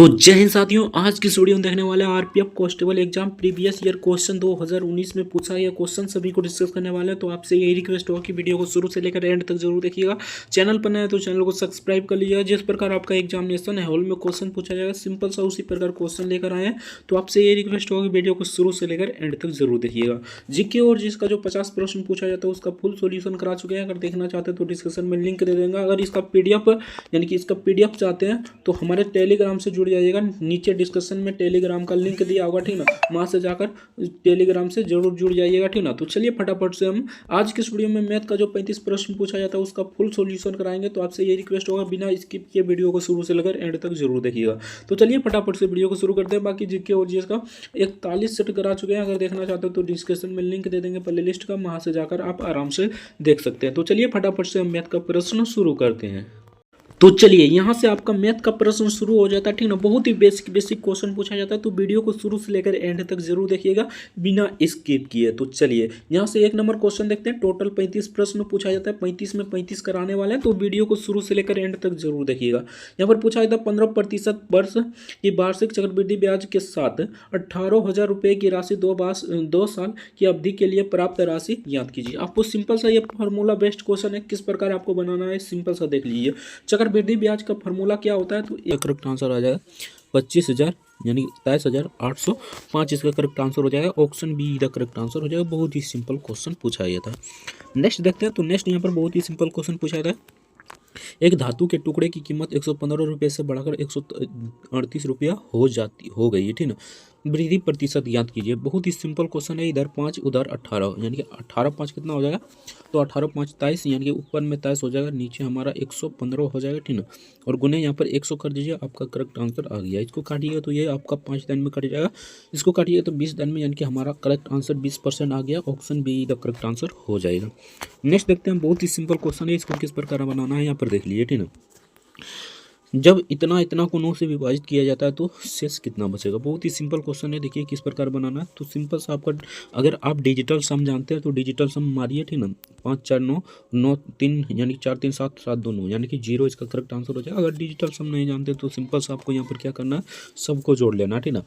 तो जय हिंद साथियों, आज की इस वीडियो में देखने वाले हैं RPF constable exam previous year question 2019 में पूछा गया क्वेश्चन सभी को डिस्कस करने वाले हैं। तो आपसे यही रिक्वेस्ट होगा कि वीडियो को शुरू से लेकर एंड तक जरूर देखिएगा। चैनल पर नए हैं तो चैनल को सब्सक्राइब कर लीजिएगा। जिस प्रकार आपका एग्जामिनेशन है हॉल में क्वेश्चन पूछा जाएगा सिंपल सा उसी प्रकार क्वेश्चन लेकर आए हैं। तो आपसे ये रिक्वेस्ट होगा कि वीडियो को शुरू से लेकर एंड तक जरूर देखिएगा। जीके और जिसका जो 50 प्रश्न पूछा जाता है उसका फुल सोल्यूशन करा चुके हैं। अगर देखना चाहते हैं तो डिस्क्रिप्शन में लिंक दे देंगे। अगर इसका पीडीएफ यानी कि इसका पीडीएफ चाहते हैं तो हमारे टेलीग्राम से जुड़ जाइएगा। नीचे डिस्क्रिप्शन में टेलीग्राम का लिंक दिया होगा, ठीक ना, वहां से जाकर टेलीग्राम से जरूर जुड़ जाइएगा, ठीक ना। तो चलिए फटाफट से हम आज की इस वीडियो में मैथ का जो 35 प्रश्न पूछा जाता है उसका फुल सॉल्यूशन कराएंगे। तो आपसे ये रिक्वेस्ट होगा बिना स्किप किए वीडियो को शुरू से लेकर एंड तक जरूर देखिएगा। तो चलिए फटाफट से वीडियो को शुरू करते हैं। बाकी जीके और जीएस का 41 सेट करा चुके हैं। अगर देखना चाहते हो तो डिस्क्रिप्शन में लिंक दे देंगे प्ले लिस्ट का, वहां से जाकर आप आराम से देख सकते हैं। तो चलिए फटाफट से हम मैथ का प्रश्न शुरू करते हैं। तो चलिए यहाँ से आपका मैथ का प्रश्न शुरू हो जाता है, ठीक ना। बहुत ही बेसिक क्वेश्चन पूछा जाता है। तो वीडियो को शुरू से लेकर एंड तक जरूर देखिएगा बिना स्किप किए। तो चलिए यहाँ से एक नंबर क्वेश्चन देखते हैं। टोटल 35 प्रश्न पूछा जाता है, 35 में 35 कराने वाले हैं। तो वीडियो को शुरू से लेकर एंड तक जरूर देखिएगा। यहाँ पर पूछा जाता है 15% वर्ष की वार्षिक चक्रवृद्धि ब्याज के साथ 18,000 रुपये की राशि 2 साल की अवधि के लिए प्राप्त राशि ज्ञात कीजिए। आपको सिंपल सा ये फॉर्मूला बेस्ड क्वेश्चन है, किस प्रकार आपको बनाना है सिंपल सा देख लीजिए। चक्रवृद्धि ब्याज का फॉर्मूला क्या होता है, तो एक करेक्ट आंसर आ जाएगा 25,000 यानी 27,805 इसका करेक्ट आंसर हो जाएगा। ऑप्शन बी का करेक्ट आंसर हो जाएगा। बहुत ही सिंपल क्वेश्चन पूछा गया था। नेक्स्ट देखते हैं। तो नेक्स्ट यहाँ पर बहुत ही सिंपल क्वेश्चन पूछा गया था। एक धातु के टुकड़े की कीमत 115 रुपये से बढ़ाकर 138 रुपया हो गई है, ठीक ना। वृद्धि प्रतिशत ज्ञात कीजिए। बहुत ही सिंपल क्वेश्चन है। इधर 5 उधर 18 यानी कि 18 5 कितना हो जाएगा, तो 18 5 23 यानी कि ऊपर में 23 हो जाएगा, नीचे हमारा 115 हो जाएगा, ठीक ना। और गुने यहाँ पर 100 कर दीजिए, आपका करेक्ट आंसर आ गया। इसको काटिएगा तो ये आपका 5 दिन में कट जाएगा। इसको काटिएगा तो 20 दिन में, यानी कि हमारा करेक्ट आंसर 20% आ गया। Option be the correct answer हो जाएगा। नेक्स्ट देखते हैं। बहुत ही सिंपल क्वेश्चन है। इसको किस प्रकार बनाना है यहाँ पर देख लीजिए, ठीक ना। जब इतना इतना को 9 से विभाजित किया जाता है तो शेष कितना बचेगा। बहुत ही सिंपल क्वेश्चन है। देखिए किस प्रकार बनाना है। तो सिंपल सा आपका, अगर आप डिजिटल सम जानते हैं तो डिजिटल सम मारिए, ठीक ना। 5 4 9 9 3 यानी 4 3 7 7 2 9 यानी कि 0 इसका करेक्ट आंसर हो जाएगा। अगर डिजिटल सम नहीं जानते तो सिंपल सा आपको यहाँ पर क्या करना है, सबको जोड़ लेना, ठीक ना।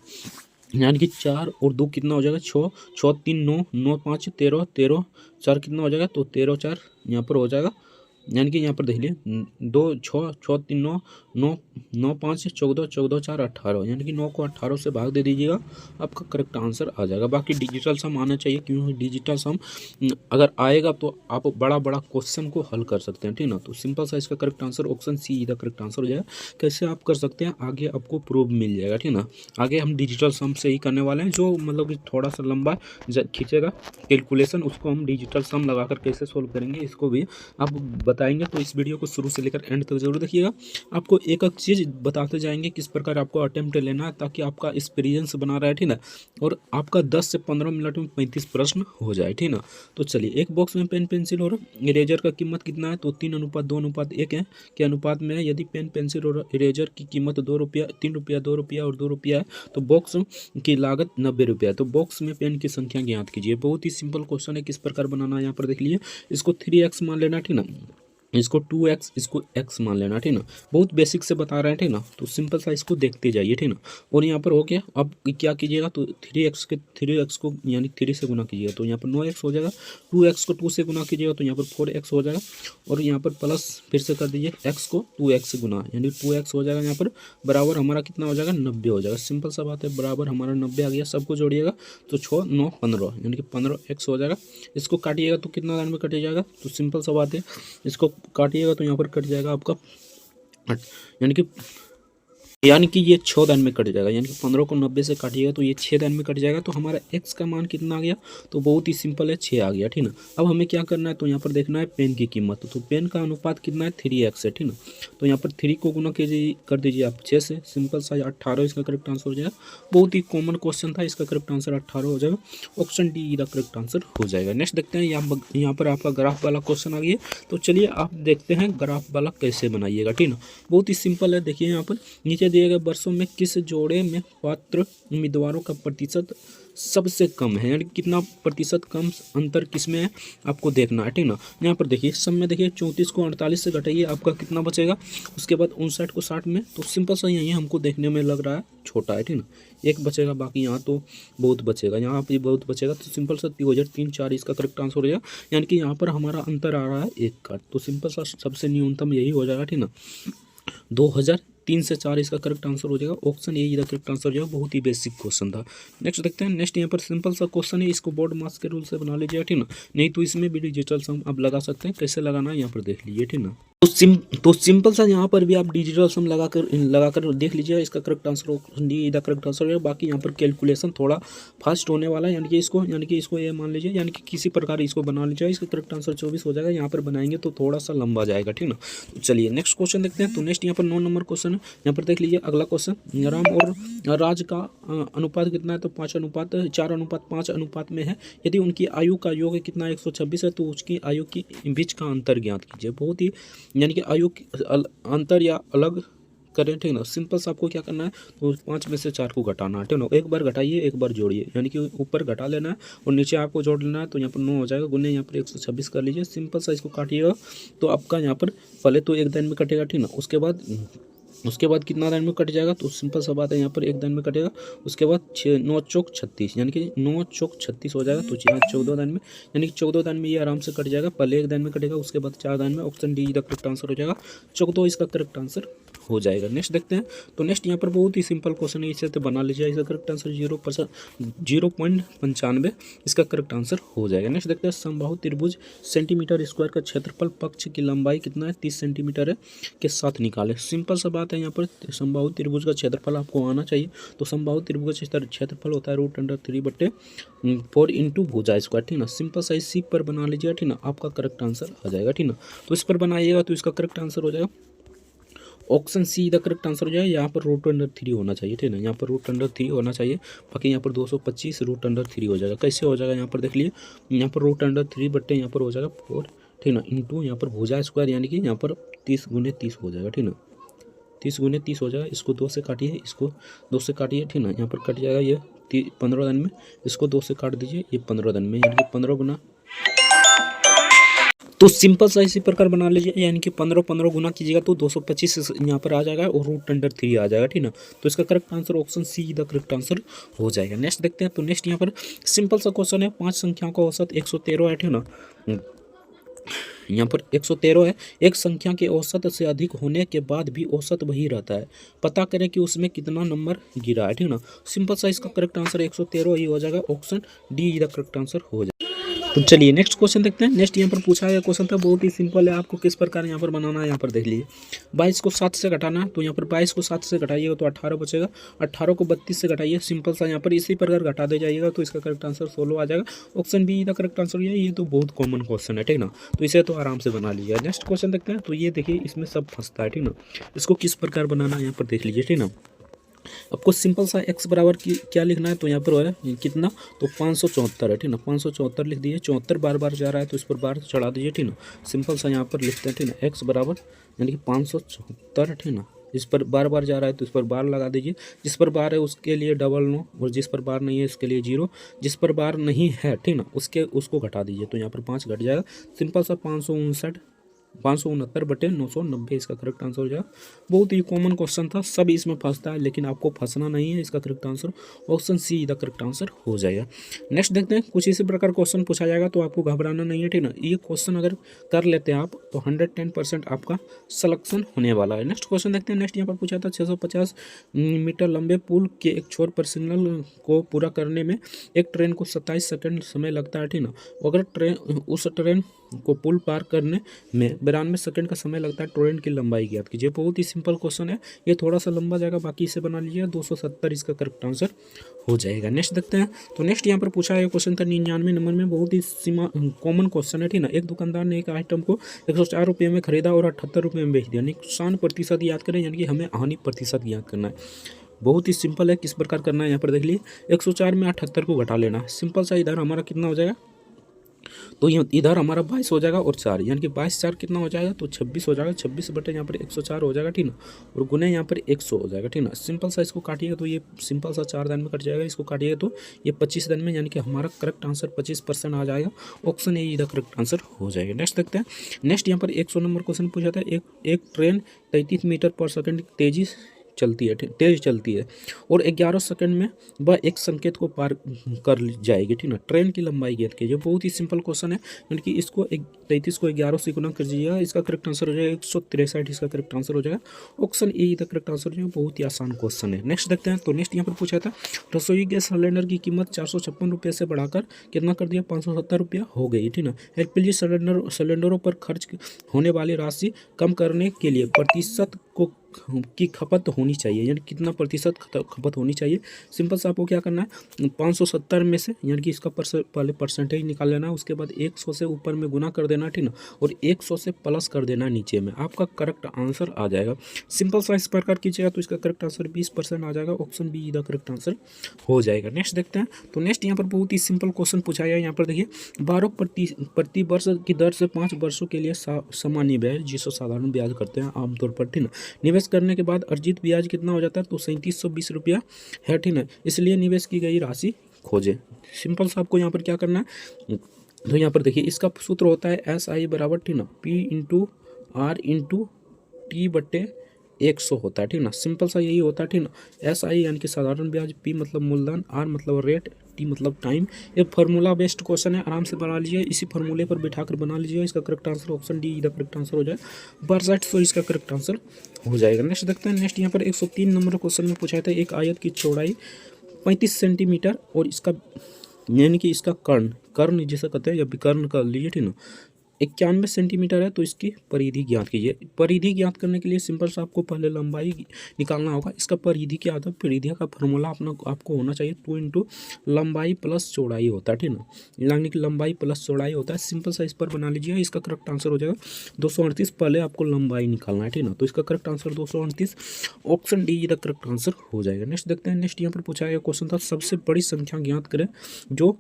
यानी कि 4 और 2 कितना हो जाएगा, 6 6 3 9 9 5 13 13 4 कितना हो जाएगा, तो 13 4 यहाँ पर हो जाएगा। यानी कि यहाँ पर देख लिए 2 6 6 3 9 9 9 5 14 14 4 18 यानी कि 9 को 18 से भाग दे दीजिएगा, आपका करेक्ट आंसर आ जाएगा। बाकी डिजिटल सम आना चाहिए, क्योंकि डिजिटल सम अगर आएगा तो आप बड़ा बड़ा क्वेश्चन को हल कर सकते हैं, ठीक ना। तो सिंपल सा इसका करेक्ट आंसर ऑप्शन सी का करेक्ट आंसर हो जाएगा। कैसे आप कर सकते हैं आगे आपको प्रूफ मिल जाएगा, ठीक ना। आगे हम डिजिटल सम से ही करने वाले हैं। जो मतलब कि थोड़ा सा लंबा खींचेगा कैलकुलेशन, उसको हम डिजिटल सम लगाकर कैसे सोल्व करेंगे इसको भी आप बताएंगे। तो इस वीडियो को शुरू से लेकर एंड तक जरूर देखिएगा। आपको एक एक चीज़ बताते जाएंगे किस प्रकार आपको अटेम्प्ट लेना है, ताकि आपका एक्सपीरियंस बना रहा है, ठीक ना। और आपका 10 से 15 मिनट में 35 प्रश्न हो जाए, ठीक ना। तो चलिए, एक बॉक्स में पेन पेंसिल और इरेजर का कीमत कितना है, तो 3:2:1 है के अनुपात में है। यदि पेन पेंसिल और इरेजर की कीमत 2 रुपया 3 रुपया 2 रुपया और 2 रुपया है तो बॉक्स की लागत 90 रुपया है। तो बॉक्स में पेन की संख्या ज्ञात कीजिए। बहुत ही सिंपल क्वेश्चन है। किस प्रकार बनाना है यहाँ पर देख लीजिए। इसको 3x मान लेना, ठीक ना। इसको 2x, इसको x मान लेना, ठीक ना। बहुत बेसिक से बता रहे हैं, ठीक ना। तो सिंपल सा इसको देखते जाइए, ठीक ना। और यहाँ पर हो गया। अब क्या कीजिएगा, तो 3x को यानी 3 से गुना कीजिएगा तो यहाँ पर 9x हो जाएगा। 2x को 2 से गुना कीजिएगा तो यहाँ पर 4x हो जाएगा। और यहाँ पर प्लस फिर से कर दीजिए, x को 2x से गुना यानी 2x हो जाएगा। यहाँ पर बराबर हमारा कितना हो जाएगा, 90 हो जाएगा। सिंपल सा बात है, बराबर हमारा 90 आ गया। सबको जोड़िएगा तो 6 9 15 यानी कि 15x हो जाएगा। इसको काटिएगा तो कितना दान में कट जाएगा, तो सिंपल सा बात है, इसको काटिएगा तो यहाँ पर कट जाएगा आपका यानी कि ये 6 दान में कट जाएगा। यानी कि 15 को 90 से काटिएगा तो ये 6 दान में कट जाएगा। तो हमारा x का मान कितना आ गया, तो बहुत ही सिंपल है, 6 आ गया, ठीक ना। अब हमें क्या करना है, तो यहाँ पर देखना है पेन की कीमत। तो पेन का अनुपात कितना है, 3x है, ठीक ना। तो यहाँ पर 3 को गुना कर दीजिए आप 6 से। सिंपल सा 18 इसका करेक्ट आंसर हो जाएगा। बहुत ही कॉमन क्वेश्चन था, इसका करेक्ट आंसर 18 हो जाएगा। ऑप्शन डी का करेक्ट आंसर हो जाएगा। नेक्स्ट देखते हैं। यहाँ पर आपका ग्राफ वाला क्वेश्चन आ गया। तो चलिए आप देखते हैं ग्राफ वाला कैसे बनाइएगा, ठीक ना। बहुत ही सिंपल है। देखिए यहाँ पर नीचे दिए गए वर्षों में किस जोड़े में पात्र उम्मीदवारों का प्रतिशत सबसे कम है, यानी कितना प्रतिशत कम अंतर किसमें है आपको देखना है, ठीक ना। यहाँ पर देखिए सब में देखिए 34 को 48 से घटाइए, आपका कितना बचेगा। उसके बाद 59 को 60 में, तो सिंपल सा यही हमको देखने में लग रहा है छोटा है, ठीक ना। एक बचेगा, बाकी यहाँ तो बहुत बचेगा, यहाँ पे बहुत बचेगा, तो सिंपल सा 3004 इसका करेक्ट आंसर हो जाएगा। यानी कि यहाँ पर हमारा अंतर आ रहा है 1 का, तो सिंपल सा सबसे न्यूनतम यही हो जाएगा, ठीक ना। 2003 से 4 इसका करेक्ट आंसर हो जाएगा। ऑप्शन ए इसका करेक्ट आंसर हो जाएगा। बहुत ही बेसिक क्वेश्चन था। नेक्स्ट देखते हैं। नेक्स्ट यहाँ पर सिंपल सा क्वेश्चन है, इसको बोर्ड मार्क्स के रूल से बना लीजिए, ठीक ना। नहीं तो इसमें भी डिजिटल सम आप लगा सकते हैं, कैसे लगाना है यहाँ पर देख लीजिए, ठीक ना। तो सिंपल सा यहाँ पर भी आप डिजिटल सम लगाकर देख लीजिए, इसका करेक्ट आंसर डी इधर करेक्ट आंसर है। बाकी यहाँ पर कैलकुलेशन थोड़ा फास्ट होने वाला है, यानी कि इसको ये मान लीजिए, यानी कि किसी प्रकार इसको बना लीजिए, इसका करेक्ट आंसर 24 हो जाएगा। यहाँ पर बनाएंगे तो थोड़ा सा लंबा जाएगा, ठीक ना। तो चलिए नेक्स्ट क्वेश्चन देखते हैं। तो नेक्स्ट यहाँ पर 9 नंबर क्वेश्चन है, यहाँ पर देख लीजिए अगला क्वेश्चन। राम और राज का अनुपात कितना है, तो 4:5 अनुपात में है। यदि उनकी आयु का योग कितना 126 है, तो उसकी आयु की बीच का अंतर ज्ञात कीजिए। बहुत ही यानी कि आयु अंतर या अलग करें, ठीक ना। सिंपल सा आपको क्या करना है, तो 5 में से 4 को घटाना है, ठीक ना। एक बार घटाइए, एक बार जोड़िए, यानी कि ऊपर घटा लेना है और नीचे आपको जोड़ लेना है। तो यहाँ पर 9 हो जाएगा, गुने यहाँ पर 126 कर लीजिए। सिंपल सा इसको काटिएगा तो आपका यहाँ पर पहले तो एक दिन में कटेगा, ठीक ना। उसके बाद कितना दिन में कट जाएगा, तो सिंपल सा बात है, यहाँ पर एक दिन में कटेगा। उसके बाद 9 चौक 36, यानी कि 9 चौक 36 हो जाएगा। तो यहाँ 14 दिन में, यानी कि 14 दिन में ये आराम से कट जाएगा। पहले एक दिन में कटेगा, उसके बाद 4 दिन में। ऑप्शन डी का करेक्ट आंसर हो जाएगा। 14 इसका करेक्ट आंसर हो जाएगा। नेक्स्ट देखते हैं। तो नेक्स्ट यहाँ पर बहुत ही सिंपल क्वेश्चन है, इसे तो बना लीजिए। इसका करेक्ट आंसर 0.95 इसका करेक्ट आंसर हो जाएगा। नेक्स्ट देखते हैं। समबाहु त्रिभुज सेंटीमीटर स्क्वायर का क्षेत्रफल पक्ष की लंबाई कितना है, 30 सेंटीमीटर है, के साथ निकाले। सिंपल सा बात है, यहाँ पर समबाहु त्रिभुज का क्षेत्रफल आपको आना चाहिए। तो समबाहु त्रिभुज का क्षेत्रफल होता है √3/4 इंटू भुजा स्क्वायर, ठीक ना। सिंपल सा इसी पर बना लीजिएगा, ठीक ना। आपका करेक्ट आंसर आ जाएगा, ठीक ना। तो इस पर बनाइएगा तो इसका करेक्ट आंसर हो जाएगा। Option see the correct answer हो जाएगा। यहाँ पर √3 होना चाहिए, ठीक है ना। यहाँ पर √3 होना चाहिए। बाकी यहाँ पर 225 √3 हो जाएगा। कैसे हो जाएगा यहाँ पर देख लीजिए। यहाँ पर √3 बट्टे यहाँ पर हो जाएगा 4, ठीक ना, इंटू यहाँ पर भुजा स्क्वायर, यानी कि यहाँ पर 30 × 30 हो जाएगा, ठीक ना। 30 × 30 हो जाएगा। इसको 2 से काटिए, इसको 2 से काटिए, ठीक ना। यहाँ पर कट जाएगा ये 15 दिन में। इसको 2 से काट दीजिए, ये 15 दिन में, यानी कि 15 गुना। तो सिंपल सा इसी प्रकार बना लीजिए, यानी कि 15 गुना कीजिएगा तो 225 यहाँ पर आ जाएगा और √3 आ जाएगा, ठीक ना। तो इसका correct answer option see the correct answer हो जाएगा। नेक्स्ट देखते हैं। तो नेक्स्ट यहाँ पर सिंपल सा क्वेश्चन है। 5 संख्याओं का औसत 113 है, ठीक ना। यहाँ पर 113 है। एक संख्या के औसत से अधिक होने के बाद भी औसत वही रहता है। पता करें कि उसमें कितना नंबर गिरा है, ठीक ना। सिंपल सा इसका करेक्ट आंसर 113 ही हो जाएगा। Option D the correct answer हो जाएगा। तो चलिए नेक्स्ट क्वेश्चन देखते हैं। नेक्स्ट यहाँ पर पूछा गया क्वेश्चन था, बहुत ही सिंपल है। आपको किस प्रकार यहाँ पर बनाना है, यहाँ पर देख लीजिए। 22 को 7 से घटाना है, तो यहाँ पर 22 को 7 से घटाइएगा तो 18 बचेगा। 18 को 32 से घटाइए। सिंपल सा यहाँ पर इसी प्रकार घटा दे जाइएगा तो इसका करेक्ट आंसर 16 आ जाएगा। ऑप्शन बी का करेक्ट आंसर ये तो बहुत कॉमन क्वेश्चन है, ठीक ना। तो इसे तो आराम से बना लीजिए। नेक्स्ट क्वेश्चन देखते हैं। तो ये देखिए इसमें सब फंसता है, ठीक ना। इसको किस प्रकार बनाना है यहाँ पर देख लीजिए, ठीक ना। आपको सिंपल सा x बराबर की क्या लिखना है, तो यहाँ पर है कितना, तो 574 है, ठीक ना। 574 लिख दीजिए। 74 बार बार जा रहा है तो इस पर बार चढ़ा दीजिए, ठीक ना। सिंपल सा यहाँ पर लिखते हैं, ठीक ना। x बराबर यानी कि 574, ठीक ना। इस पर बार बार जा रहा है तो इस पर बार लगा दीजिए। जिस पर बार है उसके लिए डबल 9 और जिस पर बार नहीं है इसके लिए 0। जिस पर बार नहीं है, ठीक ना, उसको घटा दीजिए तो यहाँ पर 5 घट जाएगा। सिंपल सा 569/990 इसका करेक्ट आंसर हो जाएगा। बहुत ही कॉमन क्वेश्चन था, सब इसमें फंसता है, लेकिन आपको फंसना नहीं है। इसका correct answer option see the correct answer हो जाएगा। नेक्स्ट देखते हैं। कुछ इसी प्रकार क्वेश्चन पूछा जाएगा तो आपको घबराना नहीं है, ठीक ना। ये क्वेश्चन अगर कर लेते हैं आप तो 110% आपका सिलेक्शन होने वाला है। नेक्स्ट क्वेश्चन देखते हैं। नेक्स्ट यहाँ पर पूछा था 650 मीटर लंबे पुल के एक छोर पर सिग्नल को पूरा करने में एक ट्रेन को 27 सेकंड समय लगता है, ठीक ना। अगर उस ट्रेन को पुल पार करने में 92 सेकंड का समय लगता है, ट्रेन की लंबाई ज्ञात कीजिए। बहुत ही सिंपल क्वेश्चन है, ये थोड़ा सा लंबा जाएगा, बाकी इसे बना लीजिए। 270 इसका करेक्ट आंसर हो जाएगा। नेक्स्ट देखते हैं। तो नेक्स्ट यहाँ पर पूछा गया क्वेश्चन था 99 नंबर में। बहुत ही कॉमन क्वेश्चन है, ठीक ना। एक दुकानदार ने एक आइटम को 104 रुपये में खरीदा और 78 रुपये में बेच दिया। नुकसान प्रतिशत याद करें, यानी कि हमें हानि प्रतिशत याद करना है। बहुत ही सिंपल है, किस प्रकार करना है यहाँ पर देख लीजिए। 104 में 78 को घटा लेना है। सिंपल सा इधर हमारा कितना हो जाएगा, तो इधर हमारा 22 हो जाएगा और 4 यानी कि 22 4 कितना हो जाएगा, तो 26 हो जाएगा। 26 बटे यहाँ पर 104 हो जाएगा, ठीक ना, और गुने यहाँ पर 100 हो जाएगा, ठीक ना। सिंपल सा इसको काटिएगा तो ये सिंपल सा 4 दान में कट जाएगा, इसको काटिएगा तो ये 25 दान में, यानी कि हमारा करेक्ट आंसर 25% आ जाएगा। ऑप्शन ए इधर करेक्ट आंसर हो जाएगा। नेक्स्ट देखते हैं। नेक्स्ट यहाँ पर 100 नंबर क्वेश्चन पूछा था। एक ट्रेन 33 मीटर पर सेकंड तेजी चलती है, तेज चलती है और 11 सेकंड में वह एक संकेत को पार कर जाएगी, ठीक ना। ट्रेन की लंबाई ज्ञात कीजिए। बहुत ही सिंपल क्वेश्चन है, यानी कि इसको 33 को 11 से गुना कर दीजिएगा, इसका करेक्ट आंसर हो जाएगा 163, इसका करेक्ट आंसर हो जाएगा। ऑप्शन ए इधर करेक्ट आंसर हो जाएगा। बहुत ही आसान क्वेश्चन है। नेक्स्ट देखते हैं। तो नेक्स्ट यहाँ पर पूछा था, रसोई गैस सिलेंडर की कीमत 456 रुपये से बढ़ाकर कितना कर दिया, 570 रुपया हो गई, ठीक ना। एलपीजी सिलेंडरों पर खर्च होने वाली राशि कम करने के लिए प्रतिशत की खपत होनी चाहिए, यानी कितना प्रतिशत खपत होनी चाहिए। सिंपल सा आपको क्या करना है, 570 में से यानी कि इसका पहले परसेंटेज निकाल लेना है, उसके बाद 100 से ऊपर में गुना कर देना, ठीक ना, और 100 से प्लस कर देना नीचे में, आपका करेक्ट आंसर आ जाएगा। सिंपल सा इस प्रकार कीजिएगा तो इसका करेक्ट आंसर 20% आ जाएगा। ऑप्शन बी इधर करेक्ट आंसर हो जाएगा। नेक्स्ट देखते हैं। तो नेक्स्ट यहाँ पर बहुत ही सिंपल क्वेश्चन पूछा गया। यहाँ पर देखिए, 12 प्रति वर्ष की दर से 5 वर्षों के लिए सामान्य ब्याज, जिसको साधारण ब्याज करते हैं आमतौर पर, ठीक ना, निवेश करने के बाद अर्जित ब्याज कितना हो जाता है, तो 3720 रुपया है, ठीक है। इसलिए निवेश की गई राशि खोजें। सिंपल सा आपको यहाँ पर क्या करना है, तो यहाँ पर देखिए इसका सूत्र होता है SI बराबर, ठीक ना, P/R/T/100 होता है, ठीक ना। सिंपल सा यही होता है, ठीक ना। SI यानी कि साधारण ब्याज, P मतलब मूलधन, R मतलब रेट, T मतलब टाइम। ये फार्मूला बेस्ड क्वेश्चन है, आराम से बना लीजिए, इसी फार्मूले पर बिठाकर बना लीजिए। इसका करेक्ट आंसर ऑप्शन डी इधर करेक्ट आंसर हो जाए। 62 इसका करेक्ट आंसर हो जाएगा। नेक्स्ट देखते हैं। नेक्स्ट यहाँ पर 103 नंबर क्वेश्चन में पूछा था, एक आयत की चौड़ाई 35 सेंटीमीटर और इसका यानी कि इसका कर्ण जिसे कहते हैं या विकर्ण कर लीजिए, ठीक ना, 91 सेंटीमीटर है, तो इसकी परिधि ज्ञात कीजिए। परिधि ज्ञात करने के लिए सिंपल सा आपको पहले लंबाई निकालना होगा। इसका परिधि क्या आता है, परिधि का फॉर्मूला आपको होना चाहिए 2 इंटू लंबाई प्लस चौड़ाई होता है, ठीक ना, यानी कि लंबाई प्लस चौड़ाई होता है। सिंपल सा इस पर बना लीजिए, इसका करेक्ट आंसर हो जाएगा 238। पहले आपको लंबाई निकालना है, ठीक ना, तो इसका करेक्ट आंसर 238। ऑप्शन डी इधर करेक्ट आंसर हो जाएगा। नेक्स्ट देखते हैं। नेक्स्ट यहाँ पर पूछा गया क्वेश्चन था, सबसे बड़ी संख्या ज्ञात करें जो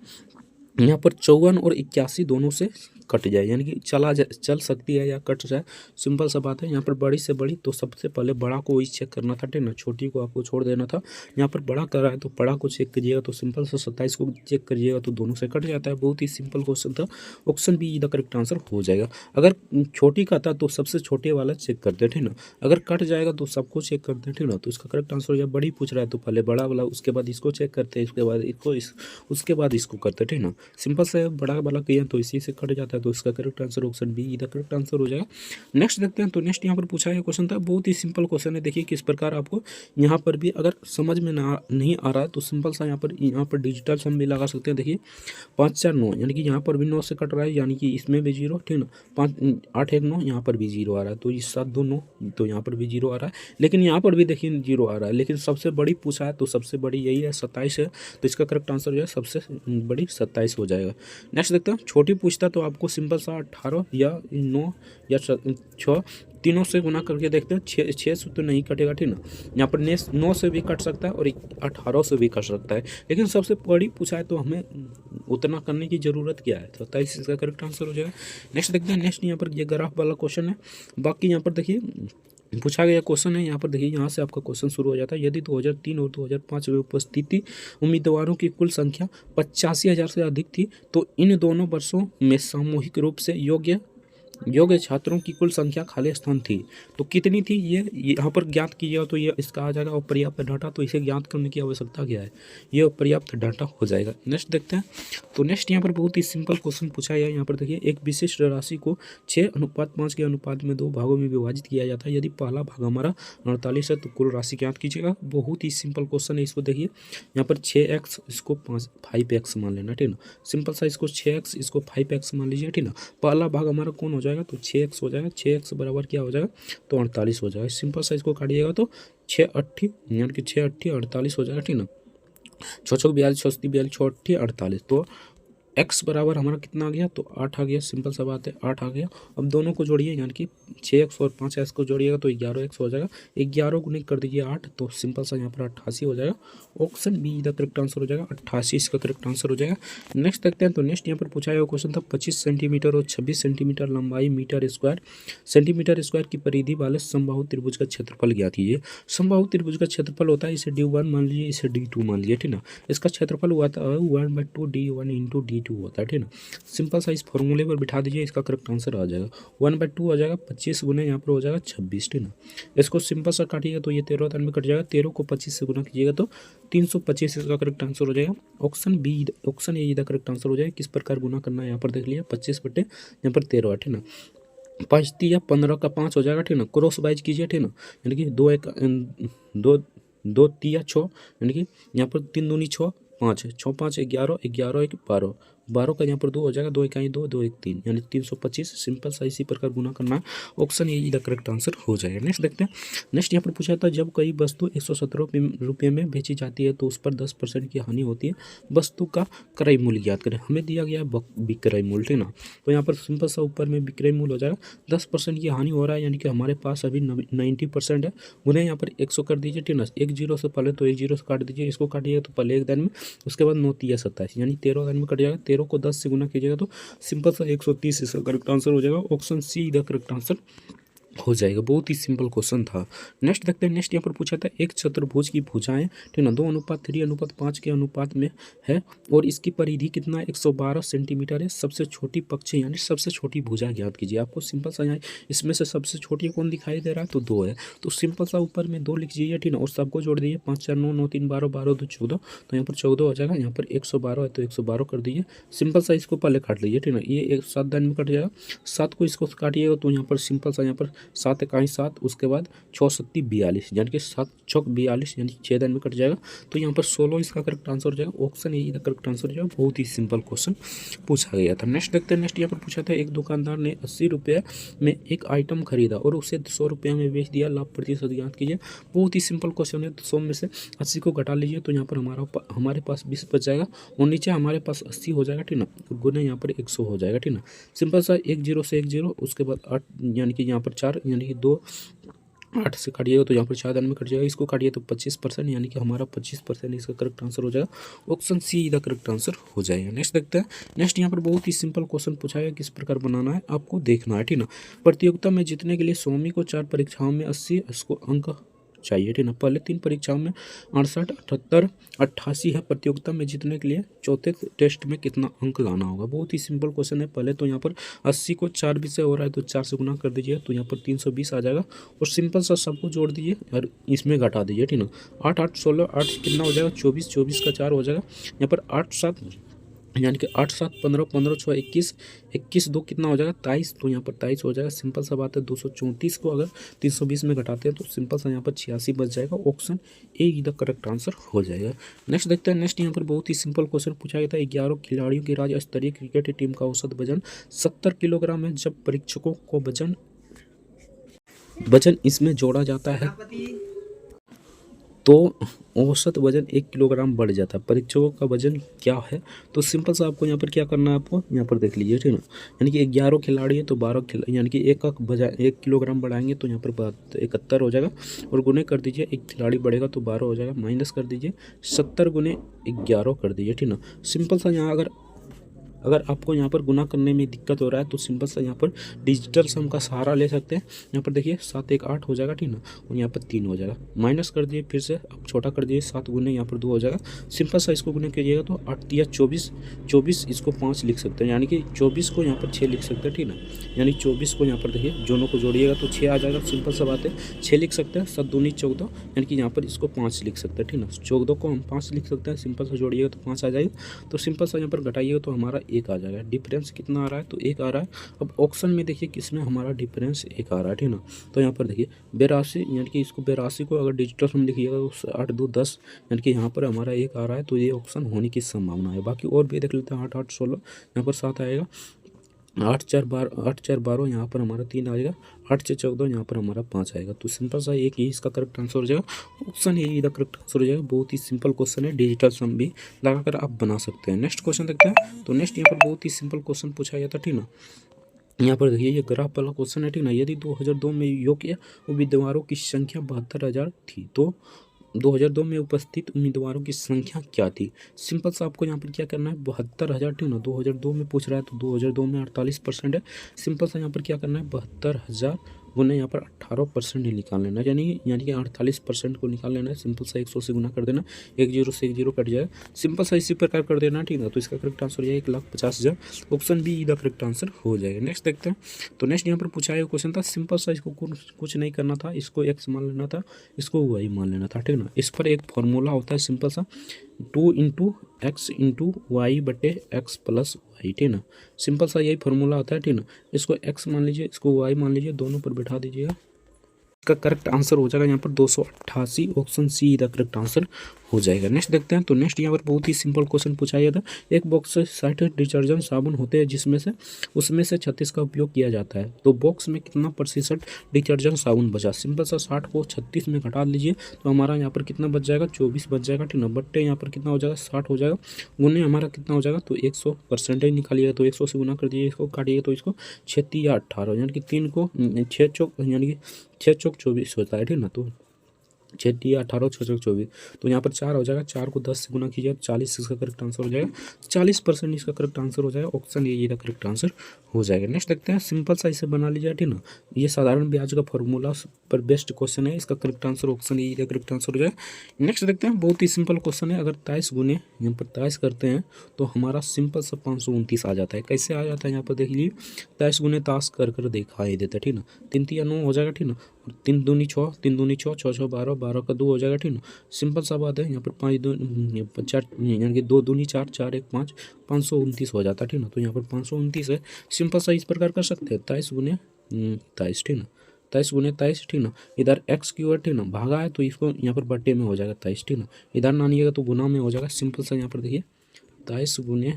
यहाँ पर 54 और 81 दोनों से कट जाए, यानी कि चल सकती है या कट जाए। सिंपल सा बात है। यहाँ पर बड़ी से बड़ी, तो सबसे पहले बड़ा को ही चेक करना था, ठीक ना, छोटी को आपको छोड़ देना था। यहाँ पर बड़ा कर रहा है तो बड़ा को चेक कीजिएगा, तो सिंपल सा 27 को चेक करिएगा तो दोनों से कट जाता है। बहुत ही सिंपल क्वेश्चन था। ऑप्शन बी इधर करेक्ट आंसर हो जाएगा। अगर छोटी का था तो सबसे छोटे वाला चेक करते, ठीक ना, अगर कट जाएगा तो सबको चेक करते हैं, ठीक ना, तो इसका करेक्ट आंसर हो जाएगा। बड़ी पूछ रहा है तो पहले बड़ा वाला, उसके बाद इसको चेक करते हैं, उसके बाद इसको उसके बाद इसको करते हैं, ठीक ना। सिंपल से बड़ा वाला किया तो इसी से कट जाता है, तो इसका करेक्ट आंसर ऑप्शन बी इधर करेक्ट आंसर हो जाएगा। नेक्स्ट देखते हैं। तो नेक्स्ट यहाँ पर पूछा गया क्वेश्चन था, बहुत ही सिंपल क्वेश्चन है। देखिए किस प्रकार आपको यहाँ पर भी अगर समझ में नहीं आ रहा है तो सिंपल सा यहाँ पर डिजिटल सम भी लगा सकते हैं। देखिए 5 4 9, यानी कि यहाँ पर भी 9 से कट रहा है, यानी कि इसमें भी 0, ठीक ना। 5 8 1 9, यहाँ पर भी 0 आ रहा है, तो ये 7 2 9, तो यहाँ पर भी 0 आ रहा है, लेकिन यहाँ पर भी देखिए 0 आ रहा है, लेकिन सबसे बड़ी पूछा है तो सबसे बड़ी यही है 27 है, तो इसका करेक्ट आंसर जो है सबसे बड़ी 27 हो जाएगा। नेक्स्ट देखते हैं। छोटी पूछता तो आपको सिंपल सा 18 या 9 या 6 तीनों से गुना करके देखते हैं। 6 से तो नहीं कटेगा, ठीक ना। यहाँ पर 9 से भी कट सकता है और 18 से भी कट सकता है, लेकिन सबसे बड़ी पूछा है तो हमें उतना करने की ज़रूरत क्या है। 27 इसका करेक्ट आंसर हो जाएगा। नेक्स्ट देखते हैं। नेक्स्ट यहाँ पर ये ग्राफ वाला क्वेश्चन है। बाकी यहाँ पर देखिए पूछा गया क्वेश्चन है। यहाँ पर देखिए यहाँ से आपका क्वेश्चन शुरू हो जाता है। यदि 2003 और 2005 में उपस्थिति उम्मीदवारों की कुल संख्या 85,000 से अधिक थी तो इन दोनों वर्षों में सामूहिक रूप से योग्य छात्रों की कुल संख्या खाली स्थान थी तो कितनी थी, ये यहाँ पर ज्ञात कीजिएगा तो ये इसका आ जाएगा अपर्याप्त डाटा। तो इसे ज्ञात करने की आवश्यकता क्या है, ये अपर्याप्त डाटा हो जाएगा। नेक्स्ट देखते हैं। तो नेक्स्ट यहाँ पर बहुत ही सिंपल क्वेश्चन पूछा गया। यहाँ पर देखिए एक विशिष्ट राशि को 6:5 के अनुपात में 2 भागों में विभाजित किया जाता है। यदि पहला भाग हमारा 48 है तो कुल राशि ज्ञात कीजिएगा। बहुत ही सिंपल क्वेश्चन है। इसको देखिए यहाँ पर 6x, इसको 5x मान लेना, ठीक ना। सिंपल सा इसको 6x, इसको 5x मान लीजिए, ठीक ना। पहला भाग हमारा कौन हो जाएगा, तो 6x हो जाएगा। 6x बराबर क्या हो जाएगा, तो 48 हो जाएगा। सिंपल सा इसको काटिएगा तो 6 8 यानी कि 6 8 48 हो जाएगा, ठीक ना। 6 6 42 6 42 6 8 48, तो एक्स बराबर हमारा कितना आ गया, तो 8 आ गया, सिंपल सा बात है, 8 आ गया। अब दोनों को जोड़िए, यानी कि 6x और 5x को जोड़िएगा तो 11x हो जाएगा। 11 को नहीं कर दीजिए 8, तो सिंपल सा यहाँ पर 88 हो जाएगा। ऑप्शन बी इधर करेक्ट आंसर हो जाएगा, 88 इसका करेक्ट आंसर हो जाएगा। नेक्स्ट देखते हैं, तो नेक्स्ट यहाँ पर पूछा गया क्वेश्चन था 25 सेंटीमीटर और 26 सेंटीमीटर लंबाई मीटर स्क्वायर सेंटीमीटर स्क्वायर की परिधि वाले समबाहु त्रिभुज का क्षेत्रफल ज्ञात कीजिए। समबाहु त्रिभुज का क्षेत्रफल होता है, इसे D1 मान लीजिए, इसे D2 मान लीजिए, ठीक ना। इसका क्षेत्रफल हुआ था 1/2 D1 इंटू D2 होता है, ठीक ना। सिंपल सा इस फॉर्मूले पर बिठा दीजिए, इसका करेक्ट आंसर आ जाएगा 1/2 आ जाएगा, 25 गुने यहाँ पर हो जाएगा 26, ठीक ना। इसको सिंपल सा काटिएगा तो ये 13 में कट जाएगा, 13 को 25 से गुना कीजिएगा तो 325 इसका करेक्ट आंसर हो जाएगा। ऑप्शन बी, ऑप्शन ए इधर करेक्ट आंसर हो जाएगा। किस प्रकार गुना करना है यहाँ पर देख लिया, 25 बटे यहाँ पर 13, ठीक ना। 5 या 15 का 5 हो जाएगा, ठीक ना। क्रॉस वाइज कीजिए, ठीक ना, यानी कि 2 1 2 2 3 6, यानी कि यहाँ पर 3 दूनी 6 5 6 5 11 11 1 12 12 का यहाँ पर 2 हो जाएगा, 2 इकाई 2 2 1 3, यानी 325। सिंपल सा इसी प्रकार गुना करना है। ऑप्शन ए इधर करेक्ट आंसर हो जाएगा। नेक्स्ट देखते हैं, नेक्स्ट यहाँ पर पूछा था जब कोई वस्तु 117 रुपये में बेची जाती है तो उस पर 10% की हानि होती है, वस्तु का क्रय मूल्य ज्ञात करें। हमें दिया गया है विक्रय मूल्य, ठीक ना। तो यहाँ पर सिंपल सा ऊपर में विक्रय मूल्य हो जाएगा, 10% की हानि हो रहा है, यानी कि हमारे पास अभी 90% है। उन्हें यहाँ पर 100 कर दीजिए, ठीक ना। 1 0 से पहले तो 1 0 से काट दीजिए, इसको काटिएगा तो पहले एक दान में, उसके बाद 9 3 27, यानी 13 दान में कट जाएगा। 13 को 10 से गुना कीजिएगा तो सिंपल सा 130 इसका करेक्ट आंसर हो जाएगा। ऑप्शन सी इधर करेक्ट आंसर हो जाएगा। बहुत ही सिंपल क्वेश्चन था। नेक्स्ट देखते हैं, नेक्स्ट यहाँ पर पूछा था एक चतुर्भुज की भुजाएं, ठीक ना, 2:3:5 के अनुपात में है और इसकी परिधि कितना है, 112 सेंटीमीटर है। सबसे छोटी पक्ष यानी सबसे छोटी भुजा ज्ञात कीजिए। आपको सिंपल सा यहाँ इसमें से सबसे छोटी कौन दिखाई दे रहा है, तो 2 है, तो सिंपल सा ऊपर में 2 लिख दीजिए, ठीक ना, और सबको जोड़ दीजिए, 5 4 9 9 3 12 12 2 14, तो यहाँ पर 14 हो जाएगा। यहाँ पर 112 है तो 112 कर दीजिए। सिंपल सा इसको पहले काट लीजिए, ठीक ना, ये एक 7 दान में कट जाएगा। 7 को इसको काटिएगा तो यहाँ पर सिंपल सा यहाँ पर 7 इकाई 7, उसके बाद 6 7 42, यानी कि 7 6 42, यानी 6 दिन में कट जाएगा। तो यहाँ पर 16 इसका करेक्ट आंसर हो जाएगा। ऑप्शन ए करेक्ट आंसर हो जाएगा। बहुत ही सिंपल क्वेश्चन पूछा गया था। नेक्स्ट देखते हैं, नेक्स्ट यहाँ पर पूछा था एक दुकानदार ने 80 रुपये में एक आइटम खरीदा और उसे 100 रुपये में बेच दिया, लाभ प्रतिशत ज्ञात कीजिए। बहुत ही सिंपल क्वेश्चन है। तो 100 में से 80 को घटा लीजिए तो यहाँ पर हमारे पास 20 बच जाएगा और नीचे हमारे पास 80 हो जाएगा, ठीक ना, गुना यहाँ पर 100 हो जाएगा, ठीक ना। सिंपल सा 1 0 से 1 0, उसके बाद 8, यानी कि यहाँ पर 4, यानी कि 2 8 से काटिएगा तो यहाँ पर 4 दान में कट जाएगा। इसको काटिए तो 25%, यानी कि हमारा 25% इसका करेक्ट आंसर हो जाएगा। ऑप्शन सी इधर करेक्ट आंसर हो जाएगा। नेक्स्ट देखते हैं, नेक्स्ट यहाँ पर बहुत ही सिंपल क्वेश्चन पूछा है, किस प्रकार बनाना है आपको देखना है, ठीक ना। प्रतियोगिता में जीतने के लिए स्वामी को 4 परीक्षाओं में 80 इसको अंक चाहिए, ठीक ना। पहले 3 परीक्षाओं में 68 78 88 है। प्रतियोगिता में जीतने के लिए चौथे टेस्ट में कितना अंक लाना होगा। बहुत ही सिंपल क्वेश्चन है। पहले तो यहाँ पर 80 को 4 20 से हो रहा है तो 4 से गुना कर दीजिए तो यहाँ पर 320 आ जाएगा और सिंपल सा सबको जोड़ दीजिए और इसमें घटा दीजिए, ठीक ना। 8 8 16 8 कितना हो जाएगा, 24 24 का 4 हो जाएगा। यहाँ पर 8 7, यानी कि 8 7 15 15 6 21 21 2 कितना हो जाएगा, 23, तो यहाँ पर 23 हो जाएगा। सिंपल सा बात है। 234 को अगर 320 में घटाते हैं तो सिंपल सा यहाँ पर 86 बच जाएगा। ऑप्शन ए इधर करेक्ट आंसर हो जाएगा। नेक्स्ट देखते हैं, नेक्स्ट यहाँ पर बहुत ही सिंपल क्वेश्चन पूछा गया था 11 खिलाड़ियों की राज्य स्तरीय क्रिकेट टीम का औसत वजन 70 किलोग्राम है। जब परीक्षकों को वजन इसमें जोड़ा जाता है तो औसत वजन 1 किलोग्राम बढ़ जाता है। परीक्षकों का वजन क्या है, तो सिंपल सा आपको यहाँ पर क्या करना है, आपको यहाँ पर देख लीजिए, ठीक ना। यानी कि 11 खिलाड़ी है तो 12 यानी कि 1 किलोग्राम बढ़ाएंगे तो यहाँ पर 71 हो जाएगा और गुने कर दीजिए। 1 खिलाड़ी बढ़ेगा तो 12 हो जाएगा, माइनस कर दीजिए 70 गुने 11 कर दीजिए, ठीक ना। सिंपल सा यहाँ अगर आपको यहाँ पर गुना करने में दिक्कत हो रहा है तो सिंपल सा यहाँ पर डिजिटल सम का सहारा ले सकते हैं। यहाँ पर देखिए 7 1 8 हो जाएगा, ठीक ना, और यहाँ पर 3 हो जाएगा। माइनस कर दिए फिर से, अब छोटा कर दिए, 7 गुने यहाँ पर 2 हो जाएगा। सिंपल सा इसको गुने कीजिएगा तो 8 3 24 24, इसको 5 लिख सकते हैं, यानी कि 24 को यहाँ पर 6 लिख सकते हैं, ठीक ना। यानी 24 को यहाँ पर देखिए दोनों को जोड़िएगा तो 6 आ जाएगा। सिंपल सा बात है, 6 लिख सकते हैं। 7 दूनी 14, यानी कि यहाँ पर इसको 5 लिख सकते हैं, ठीक ना। 14 को हम 5 लिख सकते हैं। सिंपल सा जोड़िएगा तो 5 आ जाएगा। तो सिंपल सा यहाँ पर घटाइएगा तो हमारा 1 आ जाएगा। डिफरेंस कितना आ रहा है, तो 1 आ रहा है। अब ऑप्शन में देखिए किसमें हमारा डिफरेंस 1 आ रहा है, ठीक ना। तो यहाँ पर देखिए 82, यानी कि इसको 82 को अगर डिजिटल सम लिखिएगा तो 8 2 10, यानी कि यहाँ पर हमारा 1 आ रहा है। तो ये ऑप्शन होने की संभावना है। बाकी और भी देख लेते हैं। 8 8 16, यहाँ पर 7 आएगा। 8 4 12, यहाँ पर हमारा 3 आएगा, 8 6 14, यहाँ पर हमारा 5 आएगा। तो सिंपल सा एक ही इसका करेक्ट आंसर हो जाएगा, ऑप्शन ए इसका करेक्ट आंसर हो जाएगा। बहुत ही सिंपल क्वेश्चन है, डिजिटल सम भी लगाकर आप बना सकते हैं। नेक्स्ट क्वेश्चन देखते हैं। तो नेक्स्ट यहाँ पर बहुत ही सिंपल क्वेश्चन पूछा गया था, ठीक ना। यहाँ पर देखिए ये ग्राफ वाला क्वेश्चन है, ठीक ना। यदि 2002 में योग्य उम्मीदवारों की संख्या 72,000 थी तो 2002 में उपस्थित उम्मीदवारों की संख्या क्या थी। सिंपल सा आपको यहाँ पर क्या करना है, 72,000, ठीक ना। 2002 में पूछ रहा है तो 2002 में 48% है। सिंपल सा यहाँ पर क्या करना है, 72,000 गुना यहाँ पर 18% ही निकाल लेना है, यानी कि 48% को निकाल लेना है। सिंपल सा 100 से गुना कर देना, एक जीरो से एक जीरो कट जाएगा। सिंपल सा इसी प्रकार कर देना, ठीक है। तो इसका करेक्ट आंसर हो जाएगा 1,50,000, ऑप्शन बी इसका करेक्ट आंसर हो जाएगा। नेक्स्ट देखते हैं। तो नेक्स्ट यहाँ पर पूछा है क्वेश्चन था, सिंपल सा इसको कुछ नहीं करना था, इसको एक्स मान लेना था, इसको वाई मान लेना था, ठीक ना। इस पर एक फॉर्मूला होता है सिंपल सा, 2 इंटू एक्स इंटू वाई बटे एक्स प्लस वाई, ठीक ना। सिंपल सा यही फॉर्मूला होता है, ठीक ना। इसको एक्स मान लीजिए, इसको वाई मान लीजिए, दोनों पर बैठा दीजिएगा। इसका करेक्ट आंसर हो जाएगा यहाँ पर 288, option see the correct answer हो जाएगा। नेक्स्ट देखते हैं। तो नेक्स्ट यहाँ पर बहुत ही सिंपल क्वेश्चन पूछा गया था, एक बॉक्स से 60 डिटर्जेंट साबुन होते हैं जिसमें से उसमें से 36 का उपयोग किया जाता है, तो बॉक्स में कितना प्रतिशत डिटर्जेंट साबुन बचा। सिंपल सा 60 को 36 में घटा लीजिए तो हमारा यहाँ पर कितना बच जाएगा, 24 बच जाएगा, ठीक ना। बट्टे यहाँ पर कितना हो जाएगा, 60 हो जाएगा, गुने हमारा कितना हो जाएगा, तो 100% निकालिएगा, तो 100 से गुना कर दीजिए, इसको काटिएगा तो इसको 6 या 18, यानी कि 3 को 6 चौक, यानी कि 6 चौक 24 होता है, ठीक ना। तो 6 या 18, 6 चौक 24, तो यहाँ पर 4 हो जाएगा, 4 को 10 से गुना कीजिए, 40 इसका करेक्ट आंसर हो जाएगा, 40% इसका करेक्ट आंसर हो जाएगा, ऑप्शन ए का करेक्ट आंसर हो जाएगा। नेक्स्ट देखते हैं। सिंपल सा इसे बना लीजिए, ठीक ना। ये साधारण ब्याज का फॉर्मूला पर बेस्ट क्वेश्चन है, इसका करेक्ट आंसर ऑप्शन ए का करेक्ट आंसर हो जाएगा। नेक्स्ट देखते हैं। बहुत ही सिंपल क्वेश्चन है, अगर 23 गुने यहाँ पर 23 करते हैं तो हमारा सिंपल सा 529 आ जाता है। कैसे आ जाता है, यहाँ पर देख लीजिए, 23 गुने 23 कर देखा ही देता है, ठीक ना। 3 3 9 हो जाएगा, ठीक ना। और 3 दूनी 6, 3 दूनी 6, 6 6 12, 12 का 2 हो जाएगा, ठीक ना। सिंपल सा बात है, यहाँ पर 5 2 4, यानी कि 2 दूनी 4, 4 1 5, 529 हो जाता है, ठीक ना। तो यहाँ पर 529 है। सिंपल सा इस प्रकार कर सकते हैं, 23 गुने 23, ठीक ना। 23 गुने 23, ठीक ना। इधर एक्स की ओर, ठीक ना, भागा है तो इसको यहाँ पर बट्टे में हो जाएगा 23, ठीक ना। इधर ना आनिएगा तो गुना में हो जाएगा। सिंपल सा यहाँ पर देखिए 23 गुने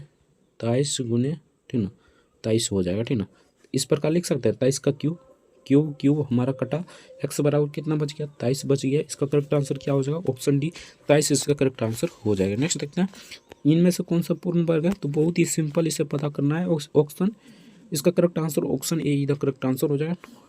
23, ठीक ना, 23 हो जाएगा, ठीक ना। इस प्रकार लिख सकते हैं, 23 का क्यूब हमारा कटा, एक्स बराबर कितना बच गया, 23 बच गया। इसका करेक्ट आंसर क्या हो जाएगा, ऑप्शन डी 23 इसका करेक्ट आंसर हो जाएगा। नेक्स्ट देखते हैं, इनमें से कौन सा पूर्ण वर्ग है। तो बहुत ही सिंपल इसे पता करना है, ऑप्शन, इसका correct answer option A the correct answer हो जाएगा।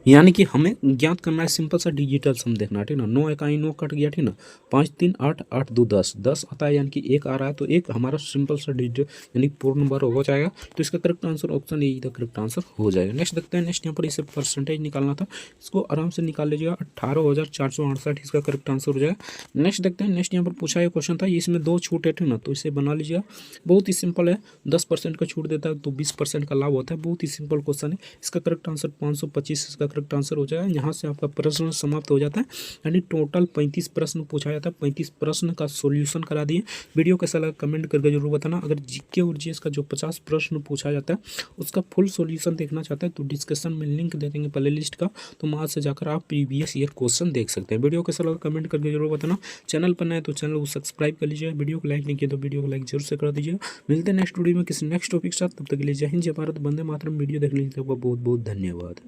यानी कि हमें ज्ञात करना है, सिंपल सा डिजिटल सम देखना है, ठीक ना। 9 इकाई 9 कट गया, ठीक ना। 5 3 8, 8 2 10, 10 आता है, यानी कि 1 आ रहा है, तो एक हमारा सिंपल सा डिजिटल यानी पूर्ण वर्ग हो जाएगा। तो इसका correct answer option A the correct answer हो जाएगा। नेक्स्ट देखते हैं। नेक्स्ट यहाँ पर इसे परसेंटेज निकालना था, इसको आराम से निकाल लीजिएगा, 18,468 इसका करेक्ट आंसर हो जाएगा। नेक्स्ट देखते हैं। नेक्स्ट यहाँ पर पूछा है क्वेश्चन था, इसमें 2 छूट है, ठीक ना। तो इसे बना लीजिएगा, बहुत ही सिंपल है, 10% का छूट देता है तो 20% का लाभ होता है। बहुत ही सिंपल क्वेश्चन है, इसका करेक्ट आंसर 525 इसका करेक्ट आंसर हो जाएगा। यहाँ से आपका प्रश्न समाप्त हो जाता है, यानी टोटल 35 प्रश्न पूछा जाता है। 35 प्रश्न का सॉल्यूशन करा दिए। वीडियो कैसा लगा कमेंट करके जरूर बताना। अगर जीके और जीएस का जो 50 प्रश्न पूछा जाता है उसका फुल सॉल्यूशन देखना चाहते हैं तो डिस्क्रिप्शन में लिंक दे देंगे प्ले लिस्ट का, तो वहाँ से जाकर आप प्रीवियस ईयर क्वेश्चन देख सकते हैं। वीडियो कैसा लगा कमेंट करके जरूर बताना। चैनल पर नए तो चैनल को सब्सक्राइब कर लीजिए, वीडियो को लाइक नहीं किया तो वीडियो को लाइक जरूर से कर दीजिए। मिलते हैं नेक्स्ट वीडियो में किसी नेक्स्ट टॉपिक के साथ, तब तक के लिए जय हिंद जय भारत, वंदे मातरम। वीडियो देखने के लिए बहुत बहुत धन्यवाद।